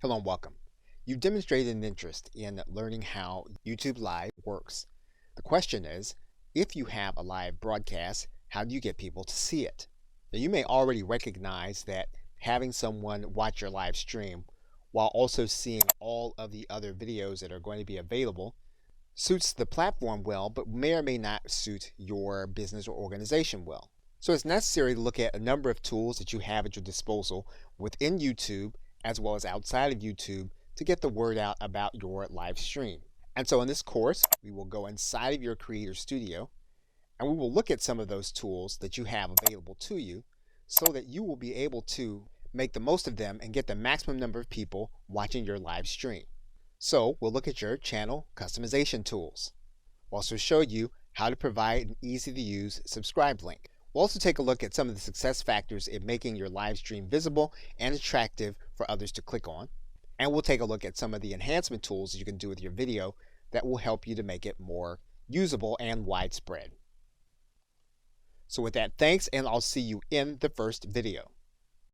Hello and welcome. You've demonstrated an interest in learning how YouTube Live works. The question is, if you have a live broadcast, how do you get people to see it? Now, you may already recognize that having someone watch your live stream while also seeing all of the other videos that are going to be available suits the platform well, but may or may not suit your business or organization well. So it's necessary to look at a number of tools that you have at your disposal within YouTube as well as outside of YouTube to get the word out about your live stream. And so in this course, we will go inside of your Creator Studio and we will look at some of those tools that you have available to you so that you will be able to make the most of them and get the maximum number of people watching your live stream. So we'll look at your channel customization tools. We'll also show you how to provide an easy to use subscribe link. We'll also take a look at some of the success factors in making your live stream visible and attractive for others to click on. And we'll take a look at some of the enhancement tools that you can do with your video that will help you to make it more usable and widespread. So with that, thanks, and I'll see you in the first video.